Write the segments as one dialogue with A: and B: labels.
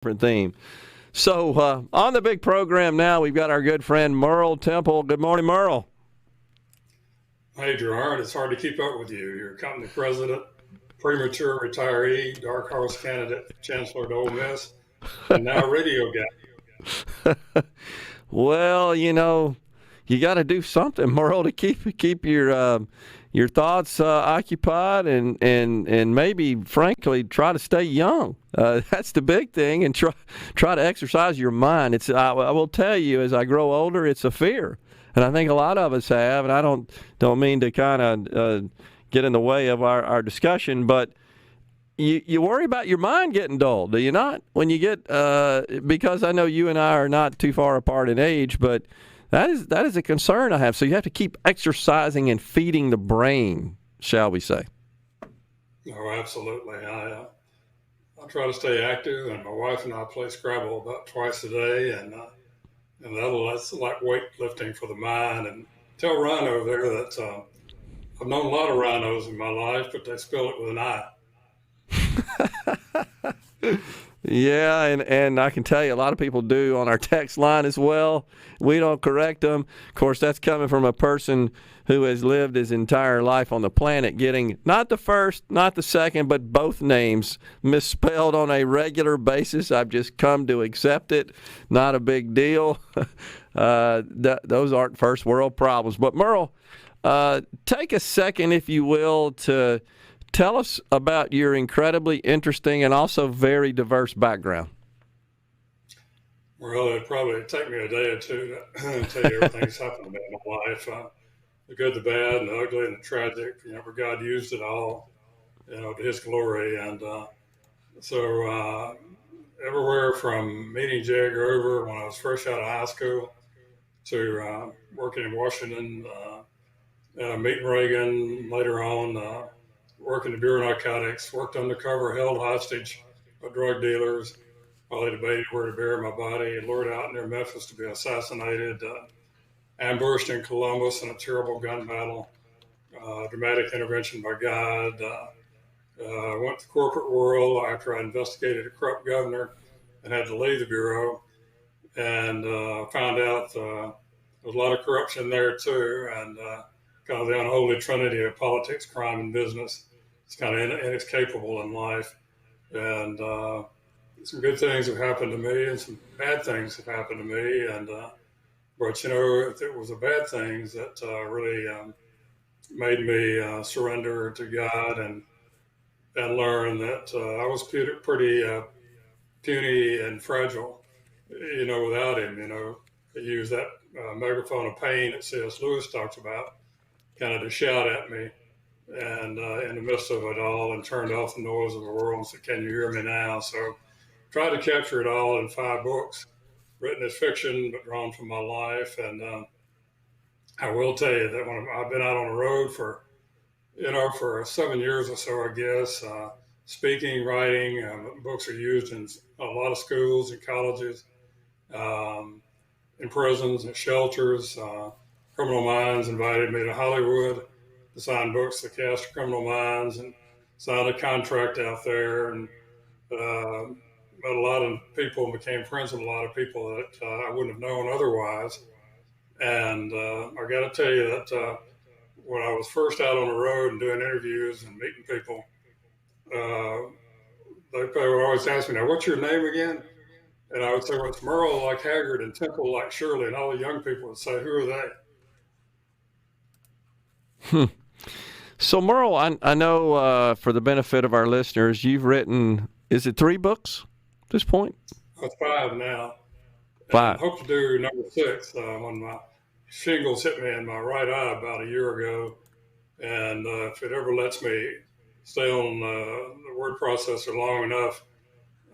A: different theme. So on the big program now, we've got our good friend Merle Temple. Good morning, Merle.
B: Hey, Gerard, it's hard to keep up with you. You're company president, premature retiree, dark horse candidate, chancellor at Ole Miss, and now radio guy.
A: Well, you got to do something, Merle, to keep your thoughts occupied and maybe, frankly, try to stay young. That's the big thing, and try to exercise your mind. I will tell you, as I grow older, it's a fear. And I think a lot of us have, and I don't mean to kind of get in the way of our discussion, but you worry about your mind getting dull, do you not? When you get because I know you and I are not too far apart in age, but that is a concern I have. So you have to keep exercising and feeding the brain, shall we say?
B: Oh, absolutely. I try to stay active, and my wife and I play Scrabble about twice a day, and that's like weightlifting for the mind. And tell Rhino there that I've known a lot of rhinos in my life, but they spell it with an I.
A: Yeah, and I can tell you a lot of people do on our text line as well. We don't correct them. Of course, that's coming from a person who has lived his entire life on the planet getting not the first, not the second, but both names misspelled on a regular basis. I've just come to accept it. Not a big deal. Those aren't first world problems. But Merle, take a second, if you will, to tell us about your incredibly interesting and also very diverse background.
B: Well, it'd probably take me a day or two to tell you everything that's happened to me in my life. The good, the bad, and the ugly, and the tragic. Where God used it all, to His glory. And so everywhere from meeting J. Grover when I was fresh out of high school to working in Washington, meeting Reagan later on, working the Bureau of Narcotics, worked undercover, held hostage by drug dealers while they debated where to bury my body, and lured out near Memphis to be assassinated, ambushed in Columbus in a terrible gun battle, dramatic intervention by God. Went to the corporate world after I investigated a corrupt governor and had to leave the Bureau, and found out there was a lot of corruption there too, and kind of the unholy trinity of politics, crime, and business. It's kind of inescapable in life. And some good things have happened to me and some bad things have happened to me. And but, if it was the bad things that really made me surrender to God and learn that I was pretty puny and fragile, without Him. He used that megaphone of pain that C.S. Lewis talks about kind of to shout at me. And in the midst of it all, and turned off the noise of the world and said, "Can you hear me now?" So tried to capture it all in 5 books, written as fiction, but drawn from my life. And I will tell you that when I've been out on the road for 7 years or so, I guess, speaking, writing, books are used in a lot of schools and colleges, in prisons and shelters. Criminal Minds invited me to Hollywood to sign books to cast Criminal Minds, and signed a contract out there, and met a lot of people and became friends with a lot of people that I wouldn't have known otherwise. And I got to tell you that when I was first out on the road and doing interviews and meeting people, they would always ask me, "Now, what's your name again?" And I would say, "Well, it's Merle like Haggard and Temple like Shirley." And all the young people would say, "Who are they?"
A: So, Merle, I know for the benefit of our listeners, you've written, is it 3 books at this point?
B: It's 5 now.
A: 5.
B: I hope to do number 6 when my shingles hit me in my right eye about a year ago. And if it ever lets me stay on the word processor long enough,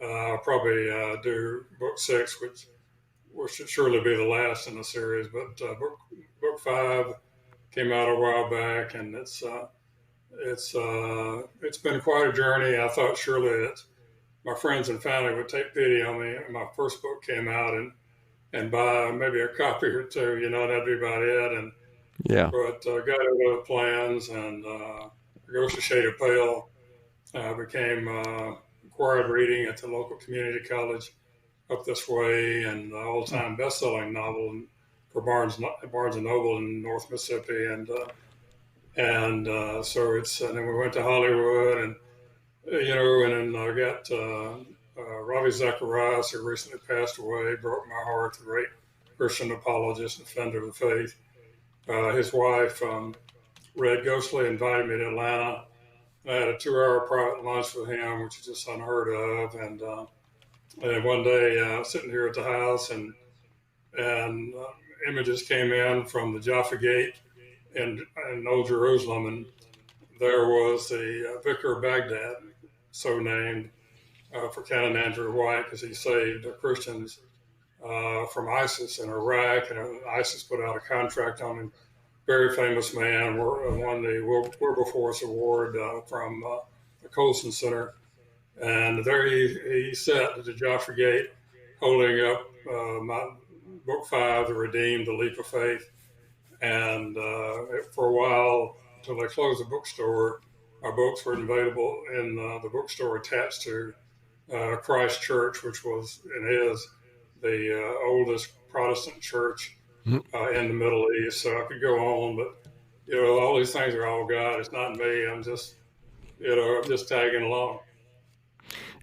B: I'll probably do book 6, which should surely be the last in the series. But book 5 came out a while back, and it's been quite a journey. I thought surely that my friends and family would take pity on me when my first book came out and buy maybe a copy or 2, that'd be about it. And
A: yeah,
B: but got other plans, and Ghost of Shade of Pale became required reading at the local community college up this way, and the all-time best-selling novel for Barnes and Noble in North Mississippi, and so it's. And then we went to Hollywood, and and then I got Ravi Zacharias, who recently passed away, broke my heart, the great Christian apologist and defender of the faith. His wife, Red Ghostly, invited me to Atlanta. I had a 2-hour private lunch with him, which is just unheard of. And one day, sitting here at the house, and images came in from the Jaffa Gate in Old Jerusalem, and there was the Vicar of Baghdad, so named for Canon Andrew White, because he saved Christians from ISIS in Iraq, and ISIS put out a contract on him. Very famous man, won the Wilberforce Award from the Colson Center. And there he sat at the Jaffa Gate holding up my book 5, The Redeemed, The Leap of Faith. And for a while, until they closed the bookstore, our books were available in the bookstore attached to Christ Church, which was and is the oldest Protestant church in the Middle East. So I could go on, but all these things are all God. It's not me. I'm just tagging along.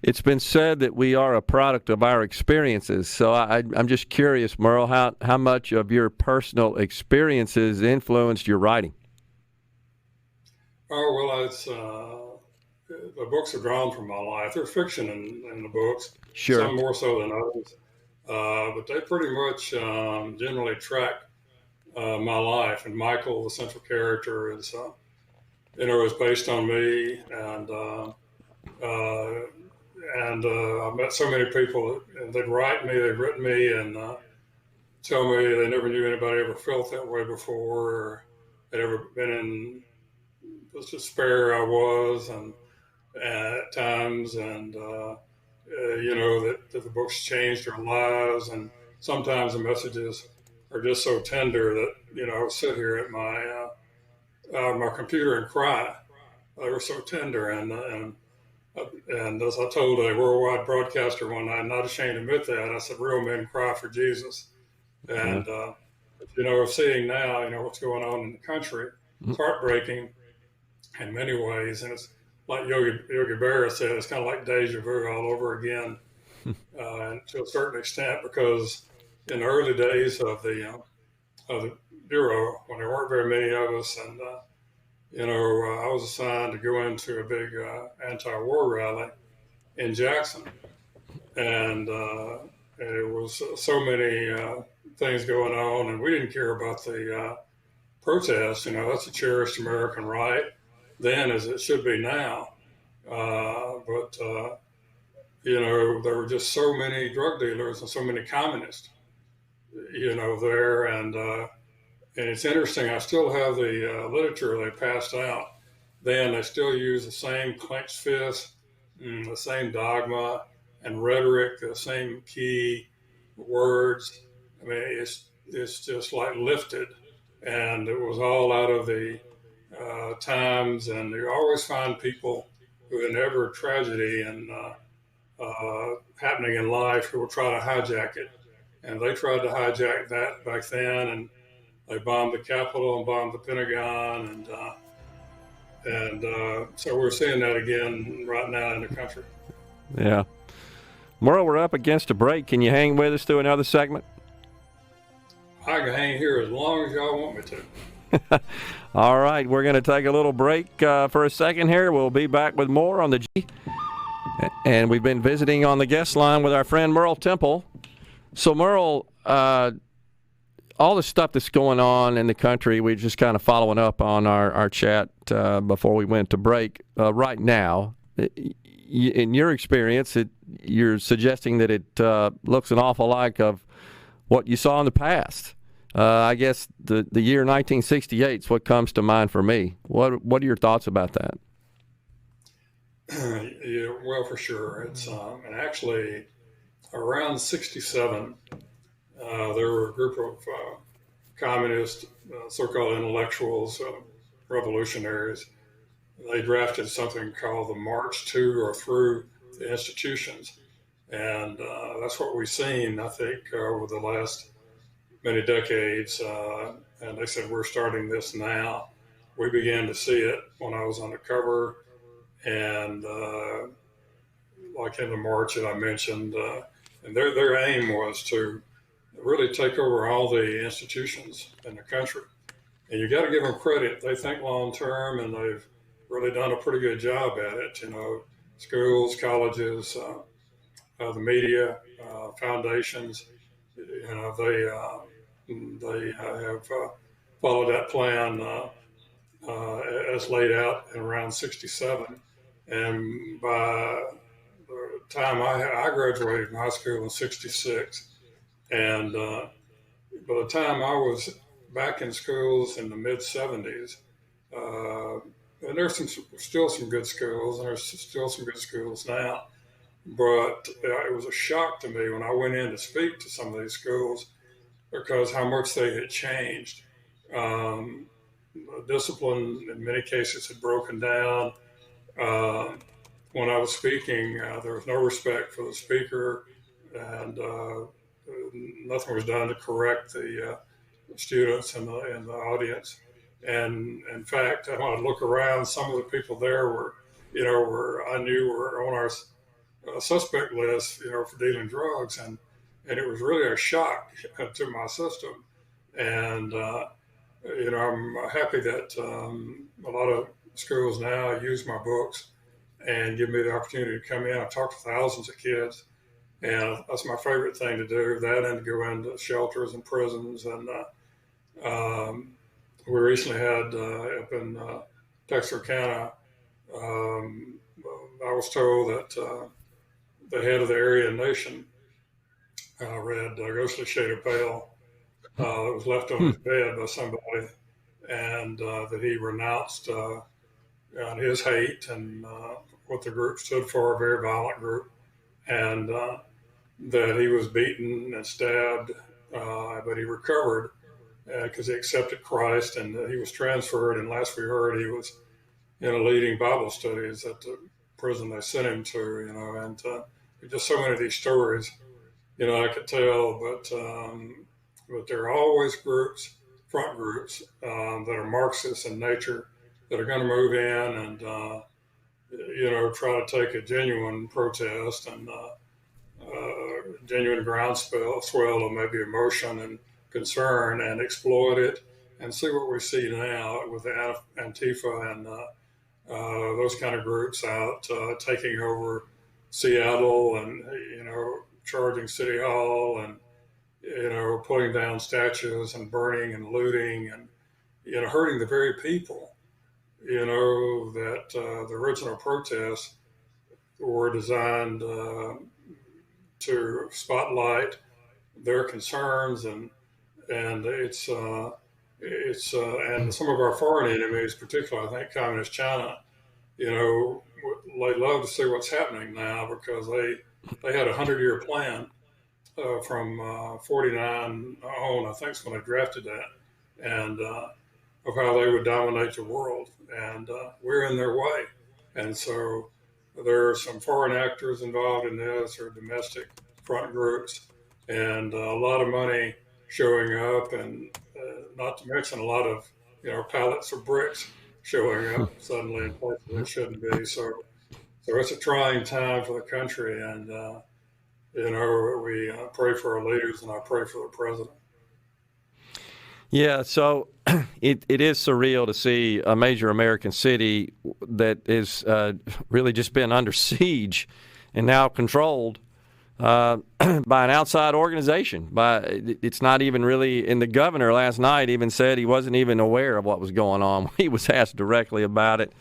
A: It's been said that we are a product of our experiences. So I'm just curious, Merle, how much of your personal experiences influenced your writing?
B: Oh, well, it's the books are drawn from my life. There's fiction in the books,
A: sure,
B: some more so than others, but they pretty much generally track my life. And Michael, the central character, is based on me, and I've met so many people, and they'd written me, and tell me they never knew anybody ever felt that way before, or had ever been in the despair I was, and at times, and that the books changed their lives, and sometimes the messages are just so tender that I would sit here at my computer and cry. They were so tender, and as I told a worldwide broadcaster one night, I'm not ashamed to admit that, I said, real men cry for Jesus. And, seeing now, what's going on in the country, it's heartbreaking in many ways. And it's like Yogi Berra said, it's kind of like deja vu all over again, and to a certain extent, because in the early days of the Bureau, when there weren't very many of us, and I was assigned to go into a big anti-war rally in Jackson, and it was so many things going on, and we didn't care about the protests. That's a cherished American right then, as it should be now. But there were just so many drug dealers and so many communists, there, and it's interesting. I still have the literature they passed out. Then they still use the same clenched fist, the same dogma and rhetoric, the same key words. I mean, it's just like lifted, and it was all out of the times. And you always find people who, in every tragedy and happening in life, who will try to hijack it. And they tried to hijack that back then, and they bombed the Capitol and bombed the Pentagon, and so we're seeing that again right now in the country.
A: Yeah. Merle, we're up against a break. Can you hang with us through another segment?
B: I can hang here as long as y'all want me to.
A: All right, we're going to take a little break for a second here. We'll be back with more on the G. And we've been visiting on the guest line with our friend Merle Temple. So, Merle, all the stuff that's going on in the country, we're just kind of following up on our chat before we went to break. Right now, in your experience, you're suggesting that it looks an awful like of what you saw in the past. I guess the year 1968 is what comes to mind for me. What are your thoughts about that?
B: Yeah, well, for sure. It's and actually around 67. There were a group of communist, so-called intellectuals, revolutionaries. They drafted something called the March to or through the institutions. And that's what we've seen, I think, over the last many decades. And they said, we're starting this now. We began to see it when I was on the cover, and like in the march that I mentioned. And their aim was to really take over all the institutions in the country. And you got to give them credit. They think long term, and they've really done a pretty good job at it. Schools, colleges, the media, foundations. They have followed that plan as laid out in around '67. And by the time I graduated from high school in '66, and by the time I was back in schools in the mid '70s, and there's still some good schools, and there's still some good schools now. But it was a shock to me when I went in to speak to some of these schools, because how much they had changed. Discipline in many cases had broken down. When I was speaking, there was no respect for the speaker, and nothing was done to correct the students and the audience. And in fact, when I look around, some of the people there were I knew were on our suspect list, for dealing drugs, and it was really a shock to my system. And I'm happy that a lot of schools now use my books and give me the opportunity to come in. I've talked to thousands of kids, and that's my favorite thing to do. That and to go into shelters and prisons. And we recently had up in Texarkana, I was told that the head of the Aryan Nation read Ghostly Shade of Pale that was left on his bed by somebody, and that he renounced his hate and what the group stood for, a very violent group, and that he was beaten and stabbed, but he recovered because he accepted Christ, and he was transferred. And last we heard, he was in a leading Bible studies at the prison they sent him to, and just so many of these stories, I could tell, but there are always front groups that are Marxist in nature, that are going to move in and, try to take a genuine protest and genuine swell of maybe emotion and concern and exploit it, and see what we see now with the Antifa and those kind of groups out taking over Seattle and, charging City Hall and, putting down statues and burning and looting and, hurting the very people, that the original protests were designed to spotlight their concerns, and it's and some of our foreign enemies, particularly I think Communist China, they love to see what's happening now, because they had a 100-year plan from 49 on, I think is when they drafted that, and of how they would dominate the world, and we're in their way. And so there are some foreign actors involved in this, or domestic front groups, and a lot of money showing up, and not to mention a lot of pallets of bricks showing up suddenly in places they shouldn't be. So it's a trying time for the country, and we pray for our leaders, and I pray for the president.
A: Yeah, so it is surreal to see a major American city that is really just been under siege and now controlled by an outside organization. It's not even really, and the governor last night even said he wasn't even aware of what was going on. He was asked directly about it.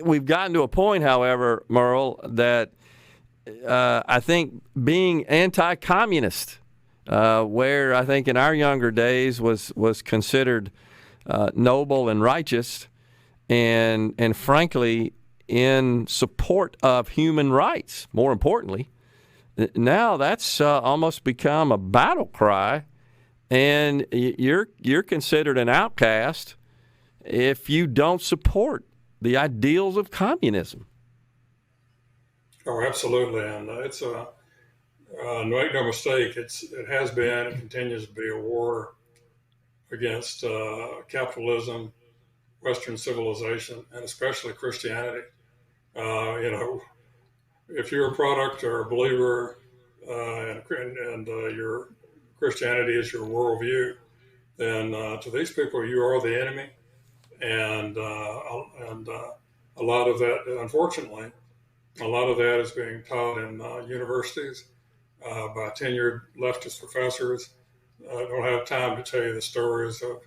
A: We've gotten to a point, however, Merle, that I think being anti-communist, where I think in our younger days was considered noble and righteous, and frankly in support of human rights, more importantly, now that's almost become a battle cry, and you're considered an outcast if you don't support the ideals of communism.
B: Oh, absolutely, and it's a make no mistake, it has been and continues to be a war against capitalism, Western civilization, and especially Christianity. You know, if you're a product or a believer, and your Christianity is your worldview, then to these people you are the enemy, and a lot of that, unfortunately, a lot of that is being taught in universities by tenured leftist professors. I don't have time to tell you the stories of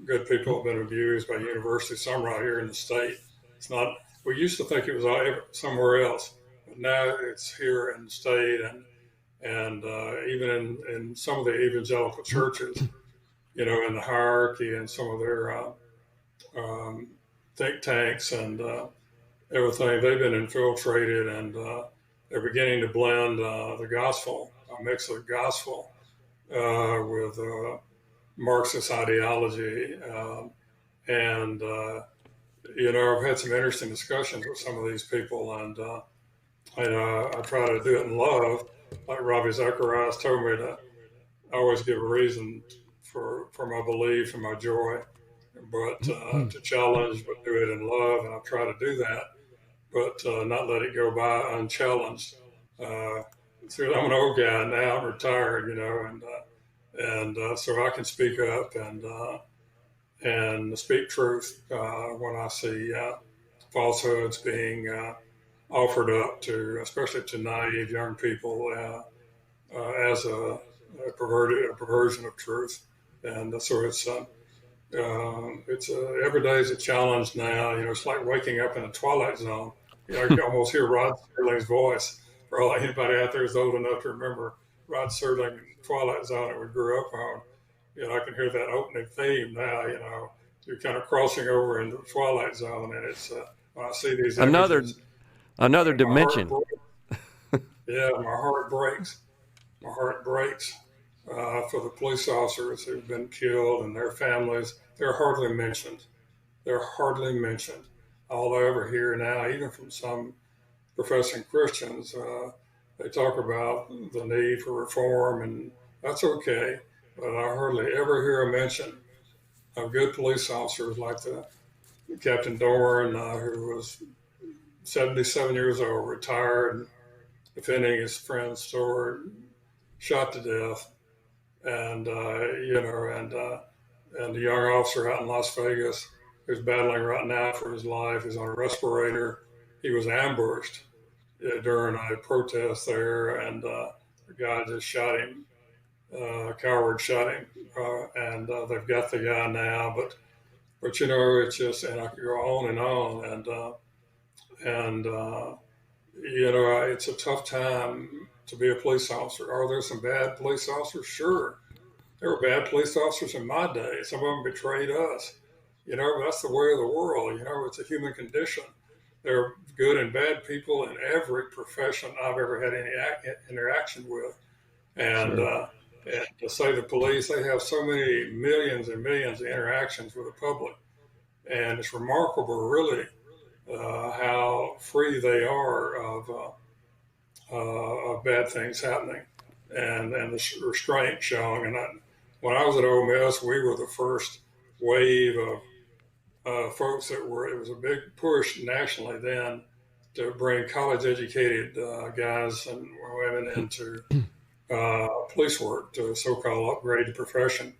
B: good people who have been abused by universities, some right here in the state. It's not, we used to think it was somewhere else, but now it's here in the state, and even in some of the evangelical churches, you know, in the hierarchy and some of their um, think tanks and everything, they've been infiltrated, and they're beginning to blend the gospel, a mix of gospel with Marxist ideology. And, you know, I've had some interesting discussions with some of these people, and I try to do it in love. Like Ravi Zacharias told me to always give a reason for my belief and my joy, but to challenge, but do it in love. And I try to do that, but not let it go by unchallenged. So I'm an old guy now, I'm retired, you know, and so I can speak up and speak truth when I see falsehoods being offered up to, especially to naive young people, as a perversion of truth. And so it's every day is a challenge now. You know, it's like waking up in a twilight zone. You know, you can almost hear Rod Serling's voice. For all anybody out there is old enough to remember Rod Serling, Twilight Zone that we grew up on. You know, I can hear that opening theme now. You know, you're kind of crossing over into the Twilight Zone, and it's when I see these images,
A: another dimension.
B: Yeah, my heart breaks. My heart breaks for the police officers who've been killed and their families. They're hardly mentioned. They're hardly mentioned. All I ever hear now, even from some professing Christians, they talk about the need for reform, and that's okay. But I hardly ever hear a mention of good police officers like the Captain Dorn, who was 77 years old, retired, defending his friend's store, shot to death, and you know, and the young officer out in Las Vegas who's battling right now for his life is on a respirator. He was ambushed during a protest there, and the guy just shot him. A coward shot him, and they've got the guy now. But you know, it's just, and I could go on and on, and you know, it's a tough time to be a police officer. Are there some bad police officers? Sure, there were bad police officers in my day. Some of them betrayed us. You know, that's the way of the world. You know, it's a human condition. There are good and bad people in every profession I've ever had any interaction with. And,
A: Sure.
B: And to say the police, they have so many millions and millions of interactions with the public. And it's remarkable, really, how free they are of bad things happening and the restraint showing. And when I was at Ole Miss, we were the first wave of folks it was a big push nationally then to bring college educated guys and women into police work to so-called upgrade the profession.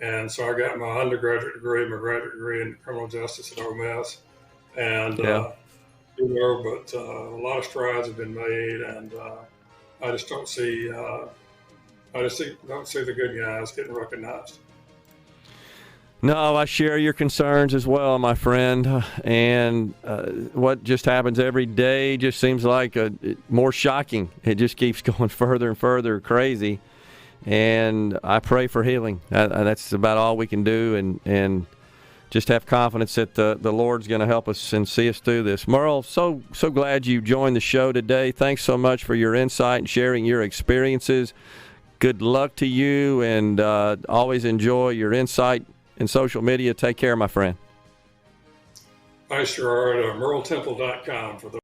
B: And so I got my undergraduate degree, my graduate degree in criminal justice at Ole Miss. And,
A: Yeah.
B: you know, but a lot of strides have been made, and I just don't see, don't see the good guys getting recognized.
A: No, I share your concerns as well, my friend. And what just happens every day just seems like more shocking. It just keeps going further and further crazy. And I pray for healing. That's about all we can do, and just have confidence that the Lord's going to help us and see us through this. Merle, so glad you joined the show today. Thanks so much for your insight and sharing your experiences. Good luck to you, and always enjoy your insight in social media. Take care, my friend.
B: Thanks, Gerard. MerleTemple.com for the